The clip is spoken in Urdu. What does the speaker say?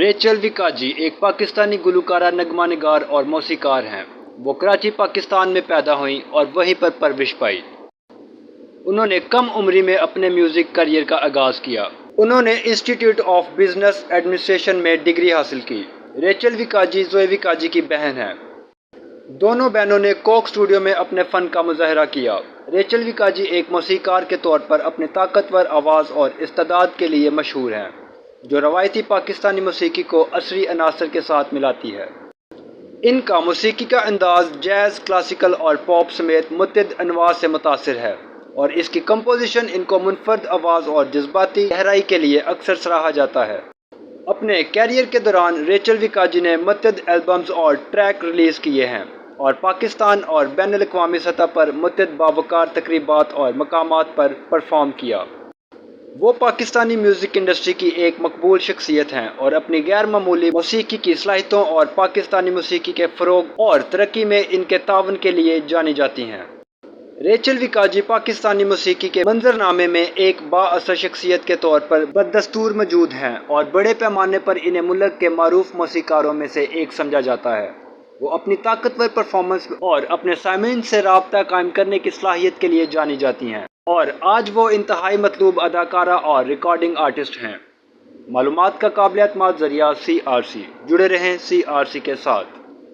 ریچل وکاجی ایک پاکستانی گلوکارہ، نغمہ نگار اور موسیقار ہیں۔ وہ کراچی، پاکستان میں پیدا ہوئیں اور وہیں پر پرورش پائی۔ انہوں نے کم عمری میں اپنے میوزک کیریئر کا آغاز کیا۔ انہوں نے انسٹیٹیوٹ آف بزنس ایڈمنسٹریشن میں ڈگری حاصل کی۔ ریچل وکاجی زوئے وکاجی کی بہن ہیں۔ دونوں بہنوں نے کوک اسٹوڈیو میں اپنے فن کا مظاہرہ کیا۔ ریچل وکاجی ایک موسیقار کے طور پر اپنی طاقتور آواز اور استعداد کے لیے مشہور ہیں، جو روایتی پاکستانی موسیقی کو عصری عناصر کے ساتھ ملاتی ہے۔ ان کا موسیقی کا انداز جاز، کلاسیکل اور پاپ سمیت متعدد انواع سے متاثر ہے، اور اس کی کمپوزیشن ان کو منفرد آواز اور جذباتی گہرائی کے لیے اکثر سراہا جاتا ہے۔ اپنے کیریئر کے دوران ریچل وکاجی نے متعدد البمز اور ٹریک ریلیز کیے ہیں اور پاکستان اور بین الاقوامی سطح پر متعدد باوقار تقریبات اور مقامات پر پرفارم کیا۔ وہ پاکستانی میوزک انڈسٹری کی ایک مقبول شخصیت ہیں اور اپنی غیر معمولی موسیقی کی صلاحیتوں اور پاکستانی موسیقی کے فروغ اور ترقی میں ان کے تعاون کے لیے جانی جاتی ہیں۔ ریچل وکاجی پاکستانی موسیقی کے منظرنامے میں ایک بااثر شخصیت کے طور پر بدستور موجود ہیں اور بڑے پیمانے پر انہیں ملک کے معروف موسیقاروں میں سے ایک سمجھا جاتا ہے۔ وہ اپنی طاقتور پرفارمنس اور اپنے سامعین سے رابطہ قائم کرنے کی صلاحیت کے لیے جانی جاتی ہیں، اور آج وہ انتہائی مطلوب اداکارہ اور ریکارڈنگ آرٹسٹ ہیں۔ معلومات کا قابل اعتماد ذریعہ CRC۔ جڑے رہیں CRC کے ساتھ۔